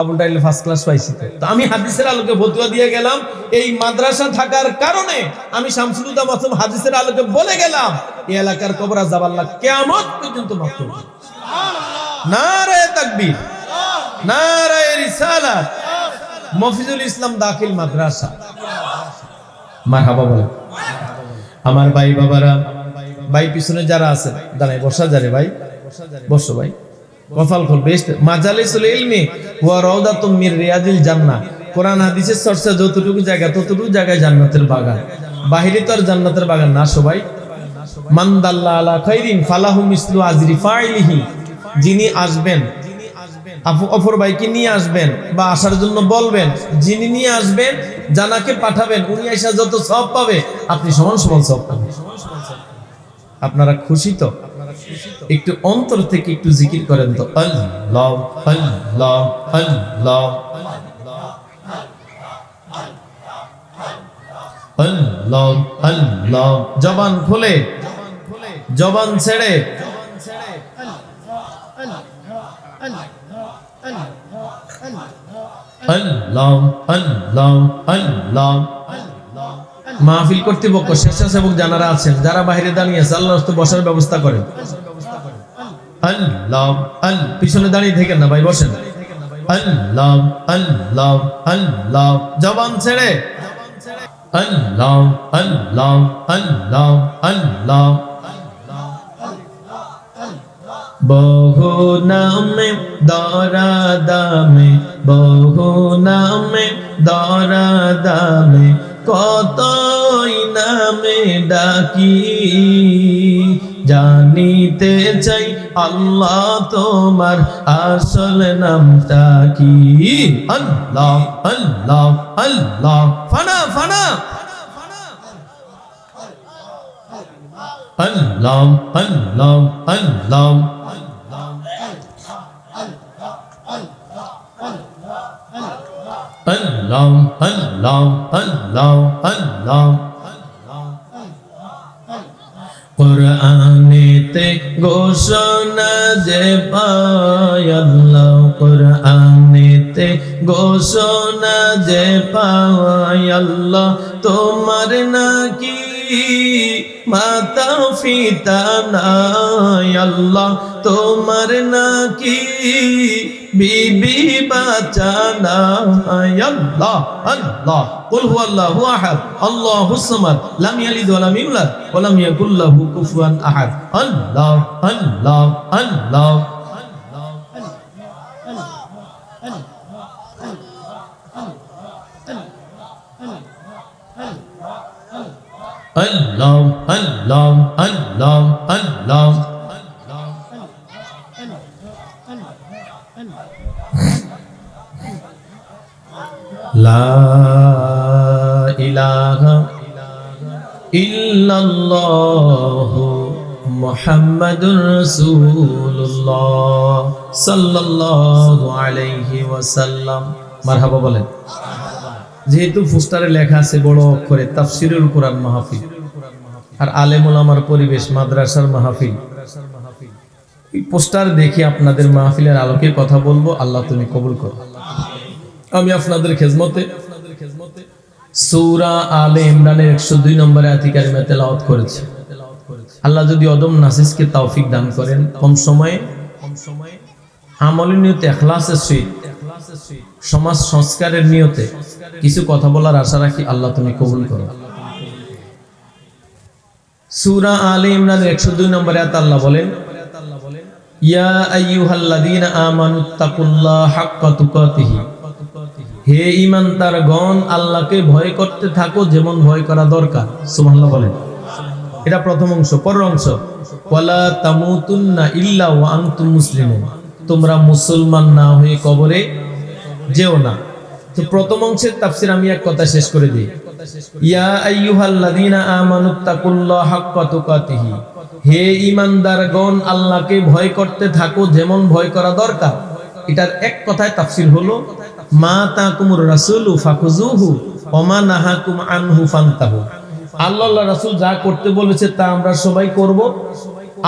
First class পাইছি। তো আমি হাদিসের আলোকে ফতোয়া দিয়ে গেলাম, এই মাদ্রাসা থাকার কারণে আমি শামসুল হুদা মাসুম হাদিসের আলোকে বলে গেলাম এই এলাকার কবর আযাব আল্লাহ কিয়ামত পর্যন্ত মাফ করবে। নারে তাকবীর, নারে রিসালাত, মফিজুল ইসলাম দাখিল মাদ্রাসা। মারহাবা বলে আমার ভাই বাবারা, ভাই পিছনে যারা আছে দাঁড়ায় বসা যারে ভাই, বসো ভাই, কপাল খুল বেশ। মাজালিসুল ইলমি ওয়া রাউদাতুম মির রিয়াদিল জান্নাহ, কোরআন হাদিসের চর্চা যতটুকু জায়গা ততটুকু জায়গায় জান্নাতের বাগান, বাহিরে তো আর জান্নাতের বাগান না সবাই। মান দাল্লা আলা খাইরিন ফালাহু মিসলু আজরি ফাইলিহি, যিনি আসবেন অপর ভাইকে নিয়ে আসবেন বা আসার জন্য বলবেন, যিনি নিয়ে আসবেন জানাকে পাঠাবেন, উনি এসে যত সওয়াব পাবে আপনি সমান সমান সওয়াব পাবেন। আপনারা খুশি তো? একটু অন্তর থেকে একটু জিকির করেন তো, আল্লাহ আল্লাহ আল্লাহ আল্লাহ আল্লাহ। জবান খুলে, জবান ছেড়ে আল্লাহ আল্লাহ আল্লাহ। মাহফিল কর্তৃপক্ষ, স্বেচ্ছাসেবক যারা আছেন, যারা বাইরে দাঁড়িয়ে আছে, আল্লাহর রাস্তায় বসার ব্যবস্থা করেন। আল্লাহ আল্লাহ, পিছনে দাঁড়িয়ে থাকেন না ভাই, বসেন। আল্লাহ আল্লাহ আল্লাহ, জবান ছেড়ে আল্লাহ আল্লাহ আল্লাহ আল্লাহ। বহু নামে দরা দামে, বহু নামে দরা দামে, কতই নামে ডাকি, জানিতে চাই আল্লাহ তোমার আসল নামটা কি। আল্লাহ আল্লাহ আল্লাহ, ফানা ফানা আল্লাহ আল্লাহ আল্লাহ। আল্লাহ আল্লাহ আল্লাহ আল্লাহ। কোরআনেতে ঘোষণা যে পাই আল্লাহ, কোরআনেতে ঘোষণা যে পাই আল্লাহ, তোমার নাকি মাতা পিতা নাই আল্লাহ, তোমার নাকি বিবি বাচ্চা নাই আল্লাহ আল্লাহ। কুল হুয়াল্লাহু আহাদ আল্লাহুস সামাদ লাম ইয়ালিদ ওয়া লাম ইউলাদ ওয়া লাম ইয়াকুল লাহু কুফুয়ান আহাদ। আল্লাহ আল্লাহ আল্লাহ। আল্লাহ আল্লাহ আল্লাহ আল্লাহ। লা ইলাহা ইল্লাল্লাহু মুহাম্মাদুর রাসূলুল্লাহ সাল্লাল্লাহু আলাইহি ওয়াসাল্লাম। মারহাবা বলেন। যেহেতু পোস্টারে লেখা আছে বড় অক্ষরে তাফসীরুল কোরআন মাহফিল, আর আলেম ওলামার পরিবেশ মাদ্রাসার মাহফিল, এই পোস্টার দেখে আপনাদের মাহফিলের আলোকে কথা বলবো। আল্লাহ তুমি কবুল করো। আমি আপনাদের খেজমতে সূরা আলে ইমরানের 102 নম্বর আয়াত কারিমা তেলাওয়াত করেছি। আল্লাহ যদি অদম নাসিসকে তৌফিক দান করেন, কম সময়ে আমলের নিয়তে, ইখলাসের সহিত, সমাজ সংস্কারের নিয়তে কিছু কথা বলার আশা রাখি। আল্লাহ তুমি কবুল করো। সূরা আলে ইমরানের 102 নম্বর আয়াত আল্লাহ বলেন, ইয়া আইয়ুহাল্লাযীনা আমানুত্তাকুল্লাহা হাক্কা তুকাতিহি, হে ঈমানদারগণ আল্লাহকে ভয় করতে থাকো যেমন ভয় করা দরকার। সুবহানাল্লাহ বলেন। এটা প্রথম অংশ। পরের অংশ, ওয়ালা তামুতুন্না ইল্লা ওয়া আনতুম মুসলিমুন, তোমরা মুসলমান না হয়ে কবরে যেও না। তো প্রথম অংশের তাফসীর আমি এক কথা শেষ করে দিই। ইয়া আইয়ুহাল্লাযীনা আমানুত্তাকুল্লাহা হাক্কা তুকাতিহি, হে ঈমানদারগণ আল্লাহকে ভয় করতে থাকো যেমন ভয় করা দরকার। এটার এক কথায় তাফসীর হলো, মা তাকুমুর রাসূলু ফাখুযুহু ওয়া মা নাহাকুম আনহু ফান্তাহু। আল্লাহ রাসূল যা করতে বলেছে তা আমরা সবাই করব,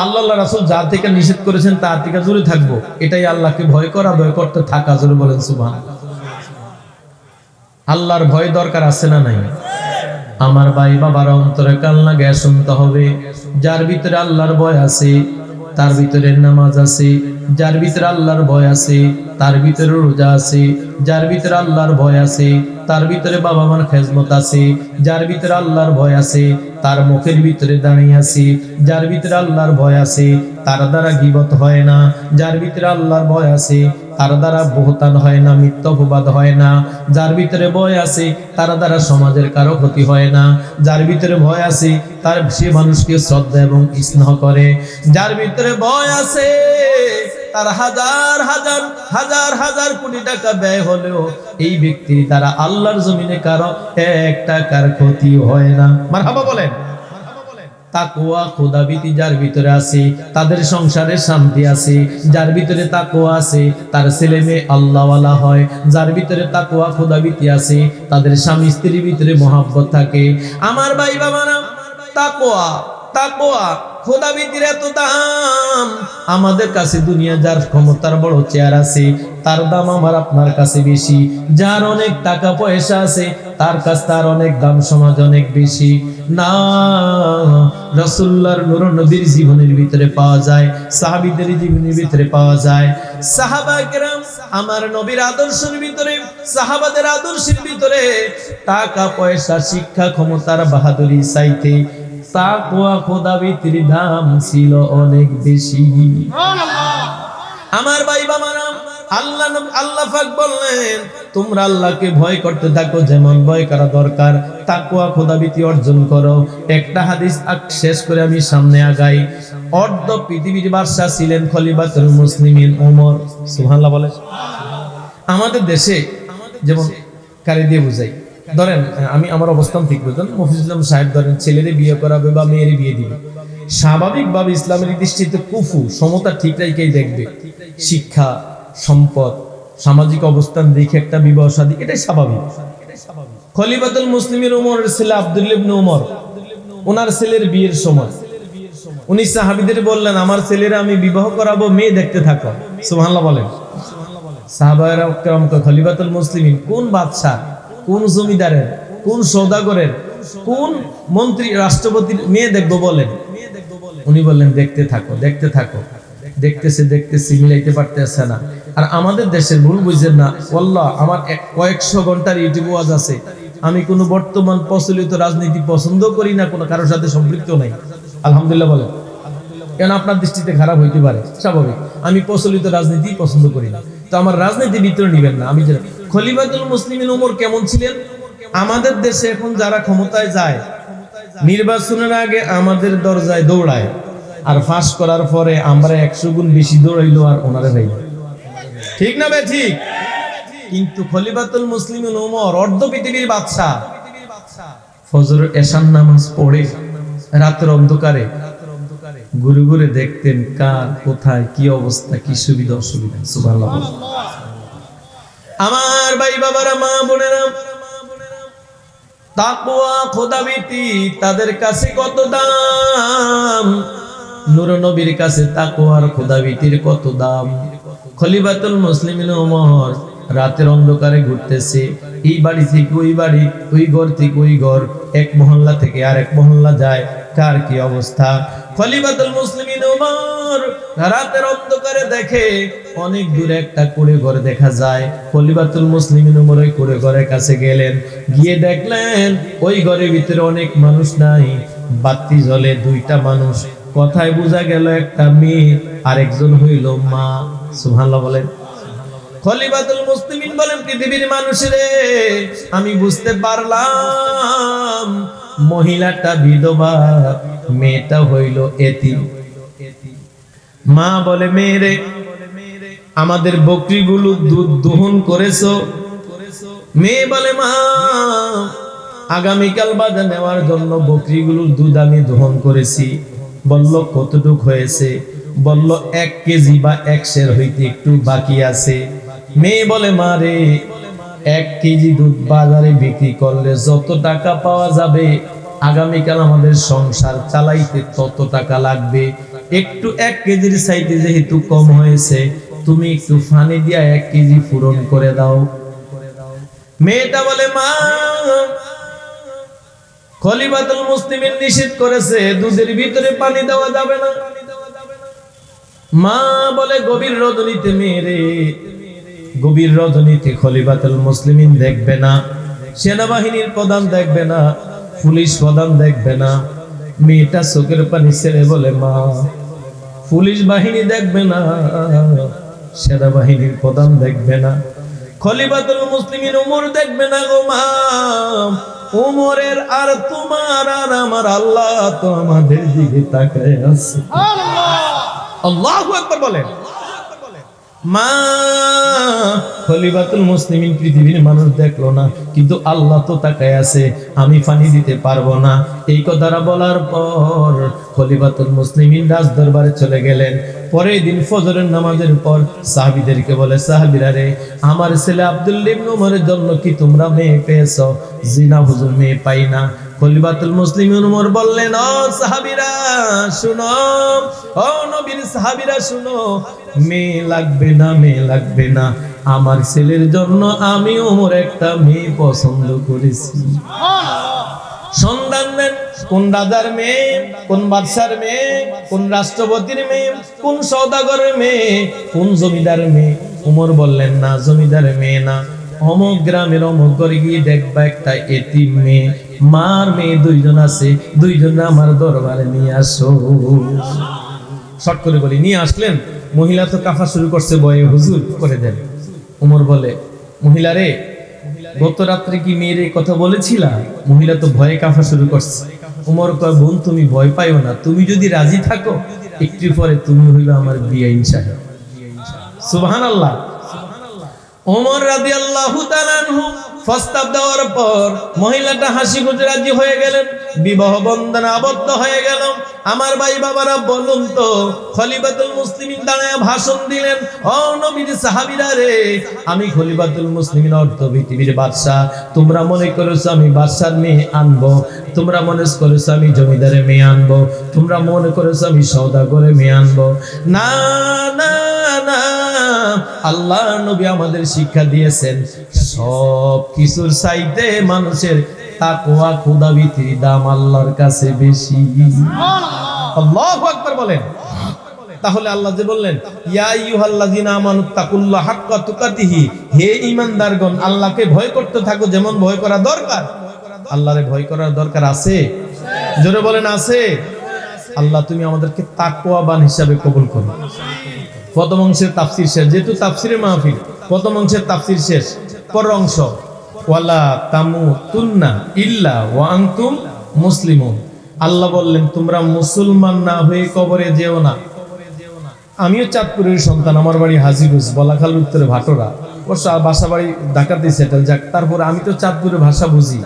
আল্লাহ রাসূল যা থেকে নিষেধ করেছেন তার থেকে দূরে থাকবো, এটাই আল্লাহকে ভয় করা, ভয় করতে থাকা। জোরে বলেন সুবহানাল্লাহ। আল্লাহর ভয় দরকার আছে না নাই? আমার ভাই বাবার অন্তরে কান লাগায় শুনতে হবে, যার ভিতরে আল্লাহর ভয় আছে তার ভিতরে নামাজ আছে, যার ভিতরে আল্লাহর ভয় আছে তার ভিতরে রোজা আছে, যার ভিতরে আল্লাহর ভয় আছে তার ভিতরে বাবা মার খেজমত আছে, যার ভিতরে আল্লাহর ভয় আছে তার মুখের ভিতরে দাঁড়িয়ে আছে, যার ভিতরে আল্লাহর ভয় আছে তার দ্বারা গীবত হয় না, যার ভিতরে আল্লাহর ভয় আছে তার দ্বারা বহতান হয় না, মিথ্যা অপবাদ হয় না, যার ভিতরে ভয় আছে তার দ্বারা সমাজের কারো ক্ষতি হয় না, যার ভিতরে ভয় আছে তার সে মানুষকে শ্রদ্ধা এবং স্নেহ করে, যার ভিতরে ভয় আছে তার হাজার হাজার হাজার হাজার কোটি টাকা ব্যয় হলেও এই ব্যক্তির দ্বারা আল্লাহর জমিনে কারো এক টাকার ক্ষতি হয় না। মারহাবা বলেন। তাকওয়া খোদাভীতি যার ভিতরে আছে তাদের সংসারে শান্তি আছে, যার ভিতরে তাকওয়া আছে তার ছেলে মেয়ে আল্লাহওয়ালা হয়, যার ভিতরে তাকওয়া খোদাভীতি আছে তাদের স্বামী স্ত্রীর ভিতরে মহব্বত থাকে। আমার ভাই বাবারা, তাকওয়া তাকওয়া খোদাভীতির এত দাম। আমাদের কাছে দুনিয়া যার ক্ষমতার বড় চেয়ার আছে তার দাম আমার আপনার কাছে বেশি, যার অনেক টাকা পয়সা আছে তার কাছে তার অনেক দাম সমাজ অনেক বেশি না। রাসূলুল্লাহর নূর নবীর জীবনের ভিতরে পাওয়া যায়, সাহাবীদের জীবনের ভিতরে পাওয়া যায়। সাহাবায়ে কেরাম আমার নবীর আদর্শের ভিতরে, সাহাবাদের আদর্শের ভিতরে টাকা পয়সা শিক্ষা ক্ষমতার বাহাদুরি চাইতে তাকওয়া খোদাভীতির দাম ছিল অনেক বেশি। আমার ভাই বাবারা, আল্লাহ পাক বললেন তোমরা আল্লাহকে ভয় করতে থাকো, যেমন ভয় করা দরকার তাকওয়া খোদাভীতি অর্জন করো। একটা হাদিস শেষ করে আমি সামনে আগাই। অর্ধ পৃথিবীর বাদশা ছিলেন খলিফাতুল মুসলিমিন ওমর। সুবহানাল্লাহ বলে। আমাদের দেশে যেমন কারে দিয়ে বুঝাই, ধরেন আমি আমার অবস্থান ঠিক বুঝলেন, মফিজুল ইসলাম সাহেব ধরেন ছেলেরে বিয়ে করাবে বা মেয়েরে বিয়ে দিবে, স্বাভাবিকভাবে ইসলামের দৃষ্টিতে কুফু সমতা ঠিক রাইকেই দেখবে, শিক্ষা সম্পদ সামাজিক অবস্থান দেখে একটা বিবাহ শাদী, এটাই স্বাভাবিক। খলিফাতুল মুসলিমিন ওমরের ছেলে আব্দুল্লাহ ইবনে ওমর, ওনার ছেলের বিয়ের সময় উনি সাহাবীদের বললেন আমার ছেলেরা আমি বিবাহ করাবো, মেয়ে দেখতে থাকো। সুবহানাল্লাহ বলেন। সাহাবায়ে কেরাম খলিফাতুল মুসলিমিন কোন বাদশা, কোন জমিদারের, কোন সওদাগরের, কোন মন্ত্রী রাষ্ট্রপতির মেয়ে দেখবো বলেন? উনি বললেন দেখতে থাকো দেখতে থাকো। দেখতেছে দেখতেছে মিলাইতে পারতেছে না। আর আমাদের দেশের ভুল বুঝেন না, ওয়াল্লাহ আমার কয়েকশো ঘন্টার ইউটিউব ওয়াজ আছে, আমি কোনো বর্তমান প্রচলিত রাজনীতি পছন্দ করি না, কোনো কারোর সাথে সম্পৃক্ত নাই। আলহামদুলিল্লাহ বলেন। কেন আপনার দৃষ্টিতে খারাপ হইতে পারে, স্বাভাবিক। আমি প্রচলিত রাজনীতি পছন্দ করি না, তো আমার রাজনীতির ভিতরে নিবেন না। আমি খলিফাতুল মুসলিমিন ওমর কেমন ছিলেন? আমাদের দেশে এখন যারা ক্ষমতায় যায় নির্বাচনের আগে আমাদের দরজায় দৌড়ায়, আর ফাঁস করার পরে আমরা 100 গুণ বেশি দৌড়াইলো আর ওনারে ভাই, ঠিক না ভাই? ঠিক। কিন্তু খলিফাতুল মুসলিমিন ওমর অর্ধ পৃথিবীর বাদশা, ফজরের এশার নামাজ পড়ে রাতের অন্ধকারে ঘুরে ঘুরে দেখতেন কার কোথায় কি অবস্থা, কি সুবিধা অসুবিধা। সুবহানাল্লাহ। আমার ভাই বাবারা, মা বোনেরা, তাকওয়া খোদাভীতি তাদের কাছে কত দাম, নূর নবীর কাছে তাকওয়ার খোদাভীতির কত দাম। খলিফাতুল মুসলিমিন ওমর রাতের অন্ধকারে ঘুরতেছে, এই বাড়ি থেকে ওই বাড়ি, ওই ঘর থেকে ওই ঘর, এক মহল্লা থেকে আরেক মহল্লা যায়, কার কি অবস্থা। খলিফাতুল মুসলিমিন ওমর রাতের অন্ধকারে দেখে অনেক দূরে একটা কুড়ে ঘর দেখা যায়। খলিফাতুল মুসলিমিন ওমর ওই কুড়ে ঘরের কাছে গেলেন, গিয়ে দেখলেন ওই ঘরের ভিতরে অনেক মানুষ নাই, বাতি জ্বলে, 2টা মানুষ। কথায় বোঝা গেল একটা মেয়ে আর একজন হইল মা। সুবহানাল্লাহ বলেন। খলিফাতুল মুসলিমিন বলেন পৃথিবীর মানুষেরে আমি বুঝতে পারলাম মহিলাটা বিধবা, মেয়েটা হইল এতিম। মা বলে মেয়েরে আমাদের বকরিগুলো দুধ দহন করেছো? মেয়ে বলে মা আগামীকাল বাজার নেওয়ার জন্য বকরিগুলোর দুধ আমি দহন করেছি। বলল কতটুক হয়েছে? বলল 1 কেজি বা 1 সের হইতে একটু বাকি আছে। মেয়ে বলে মা রে 1 কেজি দুধ বাজারে বিক্রি করলে যত টাকা পাওয়া যাবে আগামীকাল আমাদের সংসার চালাইতে তত টাকা লাগবে। একটু 1 কেজির চাইতে যেহেতু কম হয়েছে, তুমি একটু পানি দিয়া 1 কেজি পূরণ করে দাও। মেয়েটা বলে, মা, খলিফাতুল মুসলিমিন নিষেধ করেছে দুধের ভিতরে পানি দেওয়া যাবে না। মা বলে, গভীর রজনীতে মেরে, গভীর রজনীতে খলিফাতুল মুসলিমিন দেখবে না, সেনাবাহিনীর প্রধান দেখবে না, পুলিশ প্রধান দেখবে না। মেয়েটা চোখের পানি ছেড়ে বলে, মা, পুলিশ বাহিনী দেখবে না, সেনাবাহিনীর প্রধান দেখবে না, খলিফাতুল মুসলিমিন ওমর দেখবে না গো মা। ওমরের আর তোমার আর আমার আল্লাহ তো আমাদের দিকে তাকায় আছে। আল্লাহু আকবার বলেন। মা, খলিফাতুল মুসলিমিন পৃথিবীর মানুষ দেখলো না, কিন্তু আল্লাহ তো তাকায় আছে, আমি পানি দিতে পারবো না। এই কথাটা বলার পর খলিফাতুল মুসলিমিন রাজ দরবারে চলে গেলেন। পরের দিন ফজরের নামাজের পর সাহাবীদেরকে বলে, সাহাবীরা রে, আমার ছেলে আব্দুল্লাহ ইবনে উমরের জন্য কি তোমরা মেয়ে পেয়েছো? জি না হুজুর, মেয়ে পাই না। খলিফাতুল মুসলিমিন উমর বললেন, ও সাহাবীরা শুনো, ও নবীর সাহাবীরা শুনো, মেয়ে লাগবে না, মেয়ে লাগবে না, আমার ছেলের জন্য আমি ওমর একটা মেয়ে পছন্দ করেছি। সন্ধান দেন, কোন রাজার মেয়ে, কোন বাদশার মেয়ে, কোন রাষ্ট্রপতির মেয়ে, কোন সওদাগরের মেয়ে, কোন জমিদার মেয়ে? ওমর বললেন, না, জমিদারের মেয়ে না, অমুক গ্রামের অমুক ঘরে গিয়ে দেখবা একটা এতিম মেয়ে, মার মেয়ে 2 জন আছে, 2 জন আমার দরবারে নিয়ে আসো। শর্ট করে বলি, নিয়ে আসলেন। মহিলা তো কাফা শুরু করছে, বয়ে, হুজুর করে দেন। ওমর বলে, মহিলা রে, গত রাত্রে কি মেয়ের কথা বলেছিলা? মহিলা তো ভয়ে কাফা শুরু করছে। ওমর কয়, বোন তুমি ভয় পাইও না, তুমি যদি রাজি থাকো একটু পরে তুমি হইবে আমার বিআইন সাহেব। সুবহানাল্লাহ। ওমর রাদিয়াল্লাহু তাআলা আনহু প্রস্তাব দেওয়ার পর মহিলাটা হাসি খুশি রাজি হয়ে গেলেন, বিবাহ বন্ধনে আবদ্ধ হয়ে গেল। আমার ভাই বাবারা বলুন তো, খলিফাতুল মুসলিমিন দাঁড়ায় ভাষণ দিলেন, ও নবীর সাহাবীরা রে, আমি খলিফাতুল মুসলিমিন অর্থ পৃথিবীর বাদশা। তোমরা মনে করেছো আমি বাদশার মেয়ে আনবো, তোমরা মনে করেছো আমি জমিদারের মেয়ে আনবো, তোমরা মনে করেছো আমি সওদাগরের মেয়ে আনবো। না না না, আল্লাহ নবী আমাদের শিক্ষা দিয়েছেন, সব কিছুর চাইতে মানুষের তাকওয়া খোদাভীতির দাম আল্লাহর কাছে বেশি। আল্লাহু আকবার বলেন। তাহলে আল্লাহ যে বললেন, ইয়া আইয়ুহাল্লাযিনা আমানুত্তাকুল্লাহ হাক্কা তুকাতিহি, হে ঈমানদারগণ, আল্লাহকে ভয় করতে থাকো যেমন ভয় করা দরকার। আল্লাহরে ভয় করার দরকার আছে? জোরে বলেন, আছে? আল্লাহ তুমি আমাদেরকে তাকওয়াবান হিসাবে কবুল করো। প্রথম অংশের তাফসীর শেষ, যেহেতু তাফসীরের মাহফিল, প্রথম অংশের তাফসীর শেষ। পরের অংশ, ওয়ালা তামুতুন্না ইল্লা ওয়া আনতুম মুসলিমুন। আল্লাহ বললেন, তোমরা মুসলমান না হয়ে কবরে যেও না। আমিও চাঁদপুরের সন্তান, আমার বাড়ি হাজীগঞ্জ, বলাখাল উত্তরে ভাটোরা, অবশ্য বাসা বাড়ি ঢাকাতে সেটেল। যাক, তারপর আমি তো চাঁদপুরের ভাষা বুঝি,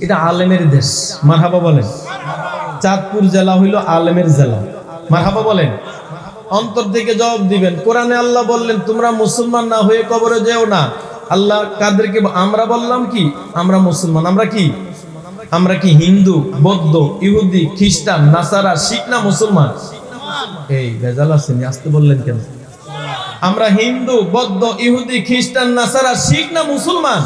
এটা আলেমের দেশ। মারহাবা বলেন। চাঁদপুর জেলা হইল আলেমের জেলা। মারহাবা বলেন। অন্তর থেকে জবাব দিবেন। কোরআনে আল্লাহ বললেন, তোমরা মুসলমান না হয়ে কবরে যেও না। আল্লাহ কাদেরকে? আমরা বললাম কি আমরা মুসলমান? আমরা কি? আমরা কি হিন্দু, বৌদ্ধ, ইহুদি, খ্রিস্টান, নাসারা, শিখ না মুসলমান? এই ভেজাল আছে, আসতে বললেন কেন? আমরা হিন্দু, বৌদ্ধ, ইহুদি, খ্রিস্টান, নাসারা, শিখ না মুসলমান?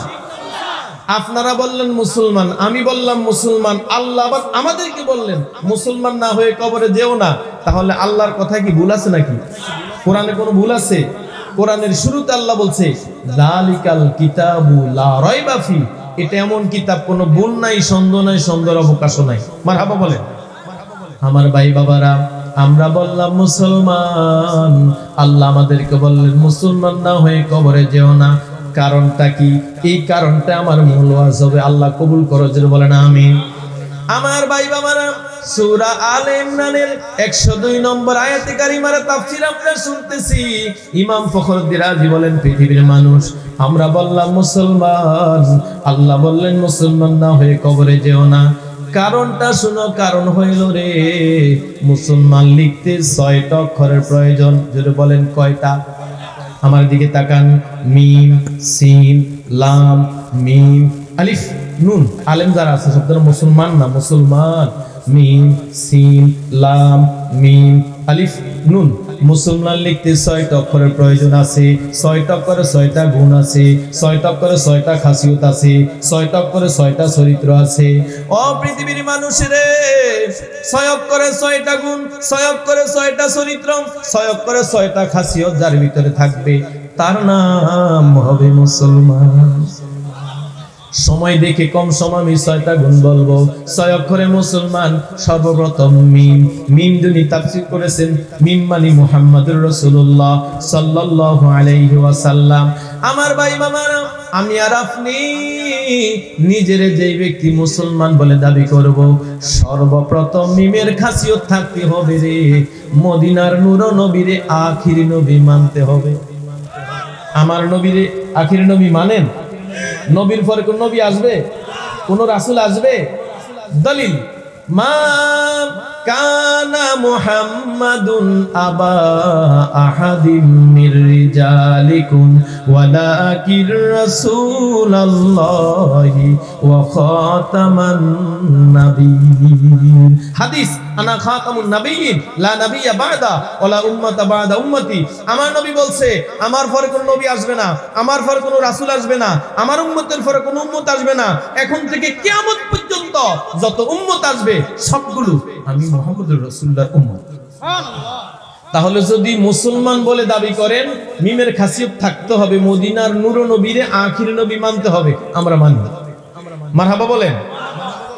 আপনারা বললেন মুসলমান, আমি বললাম মুসলমান, আল্লাহ আবার আমাদেরকে বললেন মুসলমান না হয়ে কবরে যেও না। তাহলে আল্লাহর কথা কি ভুল আছে নাকি? কোরআনে কোনো ভুল আছে? কোরআনের শুরুতে আল্লাহ বলছে, যালিকাল কিতাবু লা রাইবা ফি, এটা এমন কিতাব, কোনো ভুল নাই, সন্দেহ নাই, সন্দেহের অবকাশও নাই। মারহাবা বলেন। আমার ভাই বাবারা, আমরা বললাম মুসলমান, আল্লাহ আমাদেরকে বললেন মুসলমান না হয়ে কবরে যেও না। কারণটা কি? এই কারণটা আমার মূল ওয়াজ হবে, আল্লাহ কবুল করো, যে বলেন আমিন। আমার ভাই বাবারা, সূরা আলে ইমরানের 102 নম্বর আয়াতে কারিমার তাফসীর আমরা শুনতেছি। ইমাম ফখরুদ্দীন রাজি বলেন, পৃথিবীর মানুষ আমরা বললাম মুসলমান, আল্লাহ বললেন মুসলমান না হয়ে কবরে যেও না। কারণটা শুনো, কারণ হইল রে, মুসলমান লিখতে 6টা অক্ষরের প্রয়োজন। যদি বলেন কয়টা? আমার দিকে তাকান। মিম, সিন, লাম, মিম, আলিফ, নুন। আলেম যারা আছে সব মুসলমান না, মুসলমান। মিম, সিন, লাম, মিম, আলিফ নুন। মুসলমান লিখতে 6টা অক্ষরের প্রয়োজন আছে, 6টা অক্ষরে 6টা গুণ আছে, 6টা অক্ষরে 6টা খাসিয়ত আছে, 6টা অক্ষরে 6টা চরিত্র আছে। ও পৃথিবীর মানুষেরে, 6 অক্ষরে 6টা গুণ, 6 অক্ষরে 6টা চরিত্র, 6 অক্ষরে 6টা খাসিয়ত যার ভিতরে থাকবে তার নাম হবে মুসলমান। সময় দেখে কম সময় আমি 6টা গুণ বলবো। 6 অক্ষরে মুসলমান, সর্বপ্রথম মিম। মিম যিনি তাফসীর করেছেন, মিম মানে মুহাম্মাদুর রাসূলুল্লাহ সাল্লাল্লাহু আলাইহি ওয়াসাল্লাম। আমার ভাই মামারা, আমি আর আপনি নিজের যেই ব্যক্তি মুসলমান বলে দাবি করব, সর্বপ্রথম মিমের খাসিয়ত থাকতে হবে রে, মদিনার নূর নবীরে আখির নবী মানতে হবে। আমার নবীরে আখির নবী মানেন? নবীর পরে কোন নবী আসবে? কোন রাসূল আসবে? দলিল, মা কানা মুহাম্মাদুন আবা আহাদিম মির রিজালিকুম ওয়ালাকির রাসূলুল্লাহি ওয়া খাতামান নাবিয়্যিন। হাদিস, আনা খাতামুন নাবিয়্যিন লা নাবিয়্যা বা'দা ওয়ালা উম্মাতা বা'দা উম্মতি। আমার নবী বলছে আমার পরে কোনো নবী আসবে না, আমার পরে কোনো রাসূল আসবে না, আমার উম্মতের পরে কোনো উম্মত আসবে না। এখন থেকে কিয়ামত পর্যন্ত যত উম্মত আসবে সবগুলো আমি মুহাম্মদুর রাসূলুল্লাহর উম্মত। সুবহানাল্লাহ। তাহলে যদি মুসলমান বলে দাবি করেন, মিমের খাসিয়ত থাকতে হবে, মদিনার নূর নবীরে আখির নবী মানতে হবে, আমরা মানি। মারহাবা বলেন।